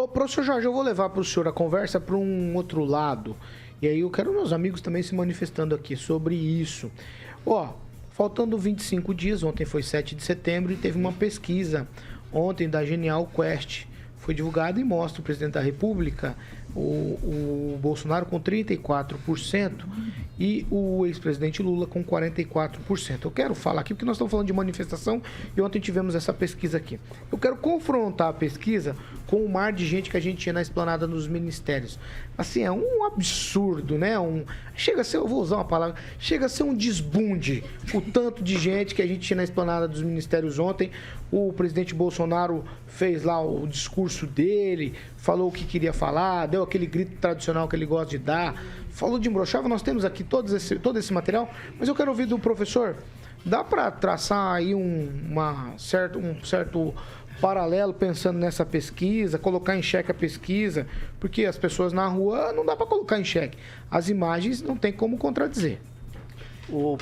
Ô, professor Jorge, eu vou levar para o senhor a conversa para um outro lado. E aí eu quero meus amigos também se manifestando aqui sobre isso. Ó, faltando 25 dias, ontem foi 7 de setembro e teve uma pesquisa ontem da Genial Quest. Foi divulgada e mostra o presidente da República, o Bolsonaro com 34% e o ex-presidente Lula com 44%. Eu quero falar aqui, porque nós estamos falando de manifestação e ontem tivemos essa pesquisa aqui. Eu quero confrontar a pesquisa com o mar de gente que a gente tinha na esplanada dos ministérios. Assim, é um absurdo, né? Chega a ser, eu vou usar uma palavra, chega a ser um desbunde o tanto de gente que a gente tinha na esplanada dos ministérios ontem. O presidente Bolsonaro fez lá o discurso dele, falou o que queria falar, deu aquele grito tradicional que ele gosta de dar, falou de embroxava. Nós temos aqui todo esse material, mas eu quero ouvir do professor. Dá para traçar aí um certo paralelo pensando nessa pesquisa, colocar em xeque a pesquisa, porque as pessoas na rua não dá para colocar em xeque. As imagens não tem como contradizer.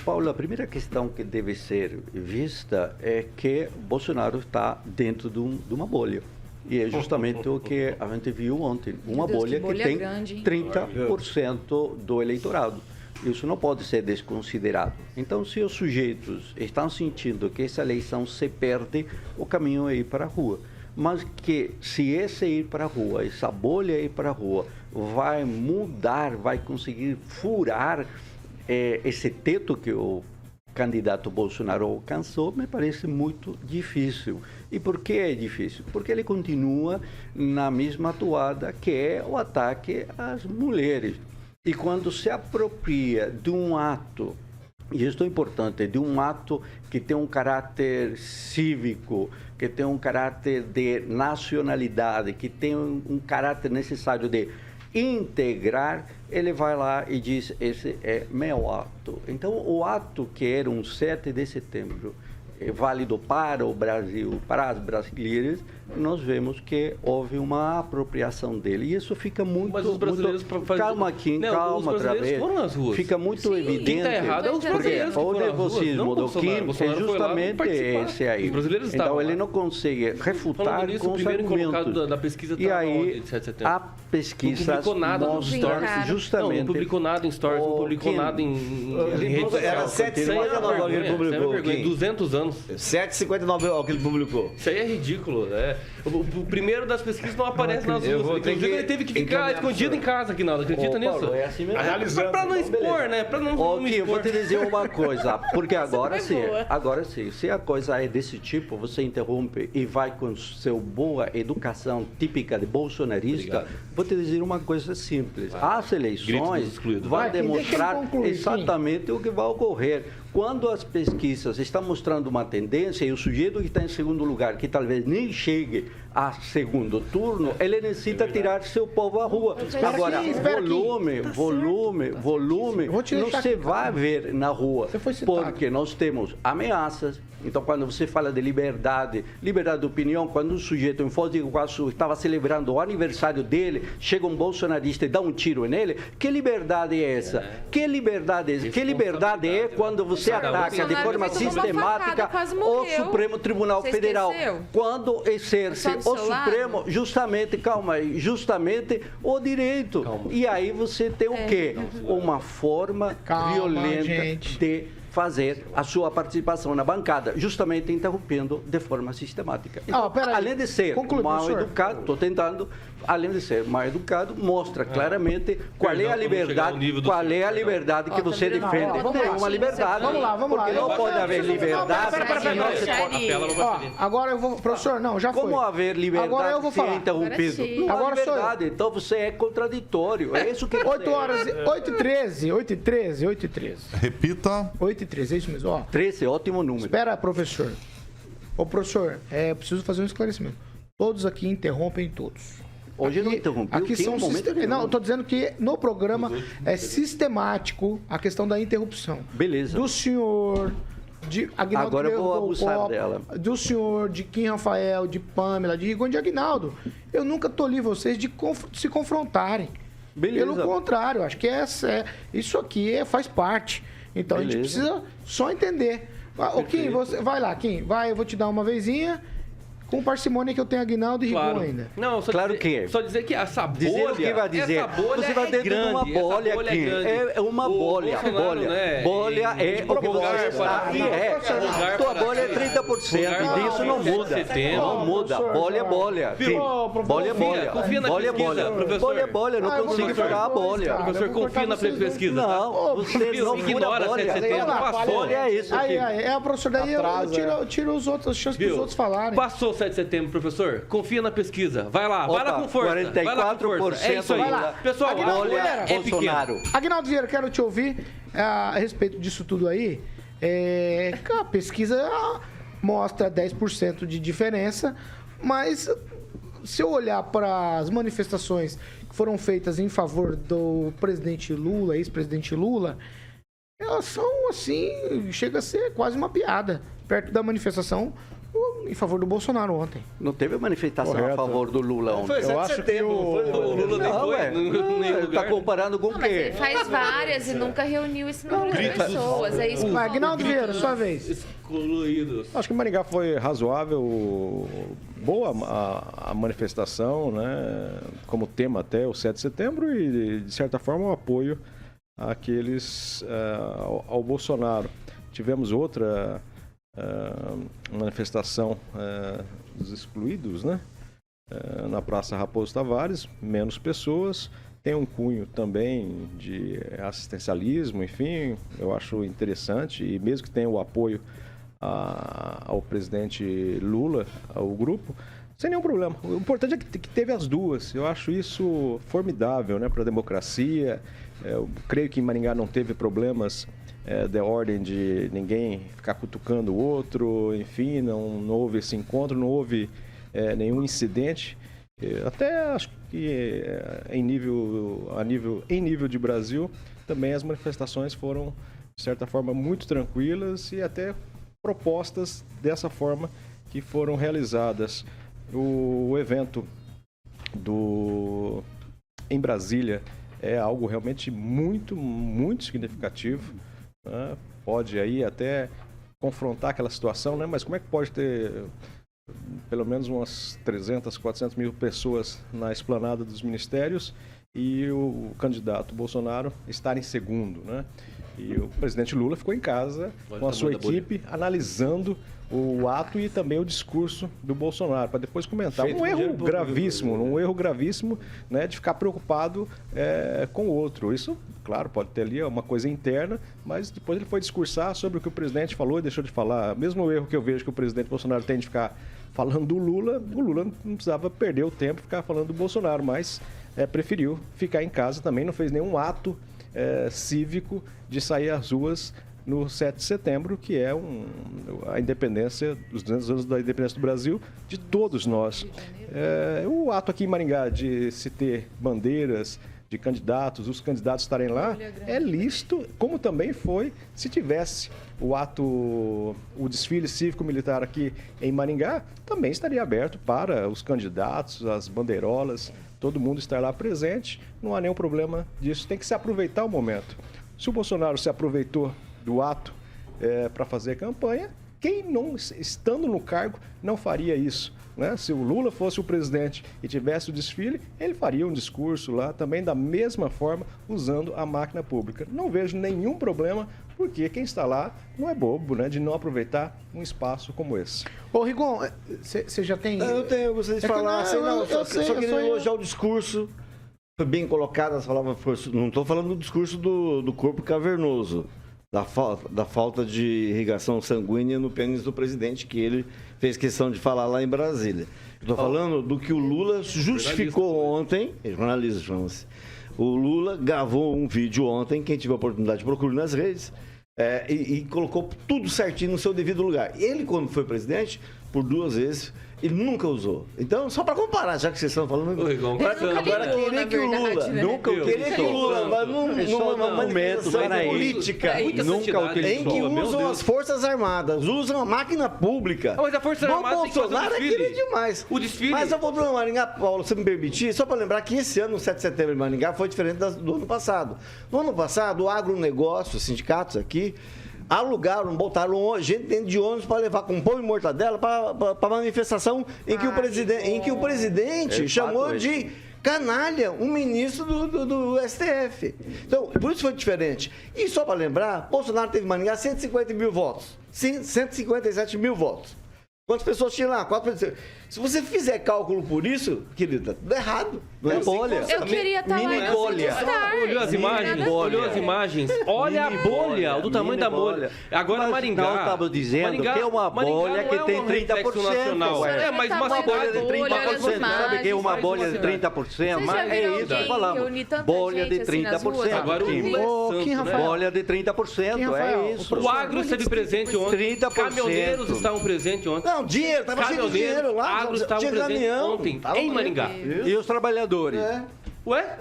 Paulo, a primeira questão que deve ser vista é que Bolsonaro está dentro de uma bolha. E é justamente o que a gente viu ontem. Uma bolha que tem grande, 30% do eleitorado. Isso não pode ser desconsiderado. Então, se os sujeitos estão sentindo que essa eleição se perde, o caminho é ir para a rua. Mas que se esse ir para a rua, essa bolha ir para a rua, vai mudar, vai conseguir furar esse teto que o candidato Bolsonaro alcançou, me parece muito difícil. E por que é difícil? Porque ele continua na mesma toada, que é o ataque às mulheres. E quando se apropria de um ato, e isso é importante, de um ato que tem um caráter cívico, que tem um caráter de nacionalidade, que tem um caráter necessário de integrar, ele vai lá e diz, esse é meu ato. Então, o ato que era um 7 de setembro, válido para o Brasil, para as brasileiras, nós vemos que houve uma apropriação dele. E isso fica muito... Mas os brasileiros... Calma aqui, calma outra vez. Foram nas ruas. Fica muito evidente. Quem está errado é os brasileiros. Porque o nervosismo do Kim é justamente esse aí. Os brasileiros então, ele lá. não consegue refutar com os argumentos. Da pesquisa e aí, a pesquisa mostra justamente... Não publicou nada em stories, não publicou nada em rede social. Era 7,59 ao que ele publicou. 200 anos. 7,59 ao que ele publicou. Isso aí é ridículo, né? O primeiro das pesquisas não aparece nas ruas. Inclusive, ele teve que ficar escondido em casa, Aguinaldo. Acredita nisso? Paulo, é assim mesmo. Pra não expor, né? Pra não expor. Eu vou te dizer uma coisa, porque agora sim, se a coisa é desse tipo, você interrompe e vai com sua boa educação típica de bolsonarista. Obrigado. Vou te dizer uma coisa simples. As eleições vão demonstrar exatamente o que vai ocorrer. Quando as pesquisas estão mostrando uma tendência e o sujeito que está em segundo lugar, que talvez nem chegue a segundo turno, ele necessita tirar seu povo à rua. Agora, volume, não se vai ver na rua, porque nós temos ameaças. Então, quando você fala de liberdade de opinião, quando um sujeito em Foz do Iguaçu estava celebrando o aniversário dele, chega um bolsonarista e dá um tiro nele, que liberdade é essa? Que liberdade é essa? Que liberdade é quando você ataca de forma sistemática o Supremo Tribunal Federal? Quando exerce o Supremo, justamente o direito. E aí você tem o quê? Uma forma violenta de fazer a sua participação na bancada, justamente interrompendo de forma sistemática. Então, além de ser mal educado, estou tentando, além de ser mal educado, mostra claramente qual é a liberdade que você defende. Tem uma liberdade. Vamos lá. Porque não pode haver liberdade se não se pode. Agora eu vou, professor, não, já foi. Como haver liberdade agora eu vou falar. Se é interrompido? Agora liberdade, então você é contraditório. É isso que 8h13. Repita. 8h13, é isso mesmo. Ó, 13, ótimo número. Espera, professor. Ô, professor, eu preciso fazer um esclarecimento. Todos aqui interrompem todos. Hoje eu não interrompi. Aqui são não, eu estou dizendo que no programa é sistemático a questão da interrupção. Beleza. Do senhor, de Aguinaldo. Agora eu vou abusar dela. Do senhor, de Kim Rafael, de Pamela, de Rigon, de Aguinaldo. Eu nunca tolhi vocês de se confrontarem. Beleza. Pelo contrário, acho que isso aqui faz parte. Então a gente precisa só entender. Ô, Kim, você vai lá, Kim. Vai, eu vou te dar uma vezinha. Com parcimônia que eu tenho Aguinaldo e Rigon ainda. Não, claro que só dizer que essa bolha... Dizer o que vai dizer. Essa bolha você vai é dentro grande, de uma bolha aqui. É uma bolha. Bolha é o que você está e é. Tua bolha é 30%. E disso não muda. Não muda. Bolha é bolha. Bolha é bolha. Confia na pesquisa, professor. Bolha é bolha. Não consigo jogar a bolha. Professor, confia na pesquisa. Não, você não ignora 7 de setembro. Passou. Bolha é isso aqui. É, professor, daí eu tiro os outros, chance para os outros falarem. Passou 7 de setembro, professor. Confia na pesquisa. Vai lá com força. 44%. É isso aí. Pessoal, a bolha é Bolsonaro. Aguinaldo Vieira, quero te ouvir a respeito disso tudo aí. A pesquisa mostra 10% de diferença, mas se eu olhar para as manifestações que foram feitas em favor do presidente Lula, ex-presidente Lula, elas são assim, chega a ser quase uma piada, perto da manifestação em favor do Bolsonaro ontem. Não teve manifestação a favor do Lula ontem. Foi 7 de setembro. O Lula nem foi. Ele está comparando com o quê? Ele faz várias e nunca reuniu esse número de pessoas. É isso. Aguinaldo Vieira, sua vez. Excluídos. Acho que Maringá foi razoável, boa a manifestação, né? Como tema até o 7 de setembro e, de certa forma, o apoio àqueles ao Bolsonaro. Tivemos outra manifestação dos excluídos, né? Na Praça Raposo Tavares, menos pessoas, tem um cunho também de assistencialismo, enfim, eu acho interessante, e mesmo que tenha o apoio ao presidente Lula, ao grupo, sem nenhum problema. O importante é que teve as duas, eu acho isso formidável, né, para a democracia. Eu creio que em Maringá não teve problemas de ordem de ninguém ficar cutucando o outro, enfim, não houve esse encontro, não houve nenhum incidente. Até acho que em nível de Brasil, também as manifestações foram, de certa forma, muito tranquilas e até propostas dessa forma que foram realizadas. O evento em Brasília é algo realmente muito, muito significativo. Pode aí até confrontar aquela situação, né? Mas como é que pode ter pelo menos umas 300, 400 mil pessoas na esplanada dos ministérios e o candidato Bolsonaro estar em segundo, né? E o presidente Lula ficou em casa com a sua equipe analisando o ato e também o discurso do Bolsonaro, para depois comentar. Um erro gravíssimo, né, de ficar preocupado com o outro. Isso, claro, pode ter ali uma coisa interna, mas depois ele foi discursar sobre o que o presidente falou e deixou de falar. Mesmo o erro que eu vejo que o presidente Bolsonaro tem de ficar falando do Lula, o Lula não precisava perder o tempo de ficar falando do Bolsonaro, mas preferiu ficar em casa também, não fez nenhum ato cívico de sair às ruas no 7 de setembro, que é a independência, os 200 anos da independência do Brasil, de todos nós. O ato aqui em Maringá de se ter bandeiras de candidatos, os candidatos estarem lá, é lícito, como também foi se tivesse o desfile cívico-militar aqui em Maringá, também estaria aberto para os candidatos, as bandeirolas, todo mundo estar lá presente, não há nenhum problema disso, tem que se aproveitar o momento. Se o Bolsonaro se aproveitou do ato para fazer campanha, quem não, estando no cargo, não faria isso, né? Se o Lula fosse o presidente e tivesse o desfile, ele faria um discurso lá também da mesma forma, usando a máquina pública. Não vejo nenhum problema, porque quem está lá não é bobo, né? De não aproveitar um espaço como esse. Ô, Rigon, você já tem... Eu gostaria de falar, só queria elogiar o discurso. Foi bem colocado as palavras, não estou falando do discurso do corpo cavernoso, da falta de irrigação sanguínea no pênis do presidente, que ele fez questão de falar lá em Brasília. Estou falando do que o Lula justificou ontem, jornalista, chama-se. O Lula gravou um vídeo ontem, quem tiver a oportunidade procure nas redes, e colocou tudo certinho no seu devido lugar. Ele, quando foi presidente, por 2 vezes, ele nunca usou. Então, só para comparar, já que vocês estão falando... Agora querer que o Lula... Querer que o Lula vá numa manifestação política em que usam as Forças Armadas, usam a máquina pública. Mas a Força Armada tem que fazer Bolsonaro é querido demais. O desfile... Mas eu vou para Maringá, Paulo, se me permitir, só para lembrar que esse ano, no 7 de setembro em Maringá, foi diferente do ano passado. No ano passado, o agronegócio, os sindicatos aqui, alugaram, botaram gente dentro de ônibus para levar com pão e mortadela para manifestação em que o presidente chamou de canalha um ministro do STF. Então, por isso foi diferente. E só para lembrar, Bolsonaro teve em Maringá 150 mil votos. 157 mil votos. Quantas pessoas tinham lá? 4 pessoas. Se você fizer cálculo por isso, querida, tudo errado. Não é bolha. Eu queria estar lá na bolha. Olhou as imagens? Olhou as imagens? Olha a bolha, do tamanho da bolha. Agora Maringá. Não, estava dizendo que é uma bolha que tem 30%. É, mas uma bolha de 30%. Sabe que é uma bolha de 30%? Mas é isso que falamos. Bolha de 30%. Agora bolha de 30%. É isso. O agro esteve presente ontem. 30%. Caminhoneiros estavam presentes ontem. Não, dinheiro, estava cheio de dinheiro lá. Agro estavam presentes ontem em Maringá. E os trabalhadores? Ué?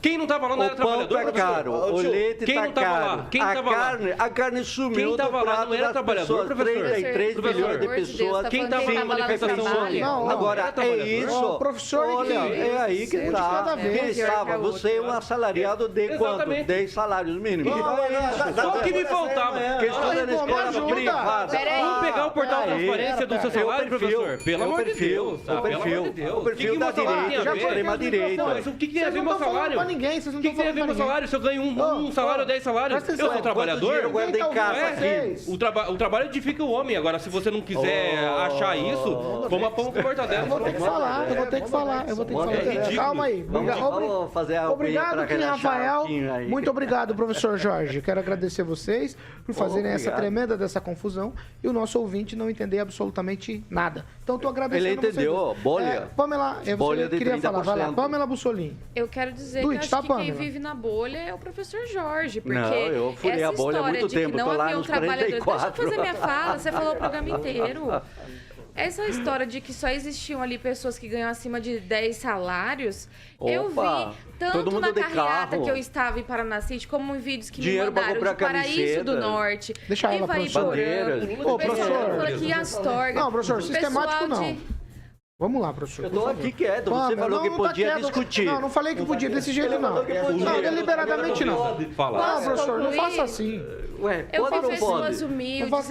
Quem não estava lá não era trabalhador? O pão tá caro, o leite Quem tá não tava caro. lá? Quem tava lá? A carne sumiu Quem do tava lá prato não era das trabalhador, pessoas. professor? 33 milhões de pessoas. Quem tava na manifestação ontem? Agora, é isso. Professor, olha, é aí que está. Quem estava? Você é um assalariado de quanto? 10 salários mínimos. Só o que me faltava. Quem estuda na escola privada. Vamos pegar o portal Transparência do seu salário, professor? Pelo amor de Deus. O perfil da direita, da extrema-direita. Mas o que tem a ver meu salário? Pra ninguém, vocês não O que estão tem a ver meu salário? Se eu ganho um salário ou 10 salários, eu sou trabalhador? Agora tem casa aqui. O trabalho edifica o homem. Agora, se você não quiser achar isso, coma pão com mortadela. Eu vou ter que falar, Calma aí. Vamos fazer a Obrigado, Kim Rafael. Aí. Muito obrigado, professor Jorge. Quero agradecer vocês por fazerem essa tremenda dessa confusão e o nosso ouvinte não entender absolutamente nada. Então, estou agradecendo. Ele entendeu, bolha. Pamela, bolha de queria 30%. falar. Vai lá, Pamela Bussolini. Eu quero dizer que eu acho que quem vive na bolha é o professor Jorge, porque não, eu furei a bolha há muito tempo, não tô lá havia nos trabalhador. 44. Deixa eu fazer minha fala, você falou o programa inteiro. Essa história de que só existiam ali pessoas que ganham acima de 10 salários, eu vi tanto na carreata que eu estava em Paranacite, como em vídeos que dinheiro me mandaram de Paraíso do Norte, deixa ela, Ivaiporã, ô, professor. aqui Astorga. Não, professor, sistemático não. Vamos lá, professor. Eu tô aqui quieto, você falou que podia discutir. Não falei que podia desse jeito, não. Não, deliberadamente não. Não, professor, não faça assim. Ué, eu pode vi ou pessoas pode? humildes,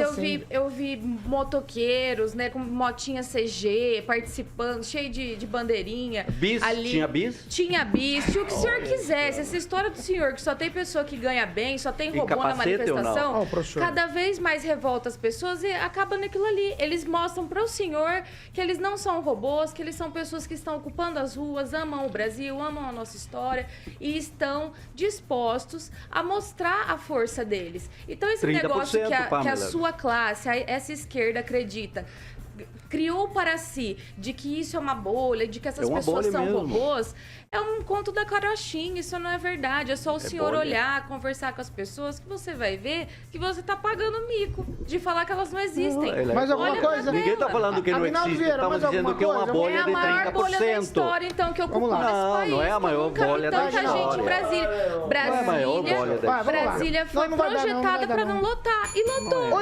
eu vi motoqueiros, né, com motinha CG, participando, cheio de bandeirinha. Bis? Ali. Tinha bis? Tinha bis, tinha o que o senhor quisesse. Essa história do senhor, que só tem pessoa que ganha bem, só tem robô na manifestação, cada vez mais revolta as pessoas e acaba naquilo ali. Eles mostram para o senhor que eles não são robôs, que eles são pessoas que estão ocupando as ruas, amam o Brasil, amam a nossa história e estão dispostos a mostrar a força deles. Então, esse negócio que a sua classe, essa esquerda acredita, criou para si de que isso é uma bolha, de que essas pessoas são robôs, é um conto da carochinha, isso não é verdade. É só o senhor olhar, conversar com as pessoas, que você vai ver que você está pagando mico de falar que elas não existem. Mas alguma coisa... Ninguém está falando que não existe, estamos dizendo que é uma bolha de 30%. É a maior bolha da história, então, que ocupou nesse país. Não é a maior bolha da história. Gente em Brasília. Brasília foi projetada para não lotar, e lotou.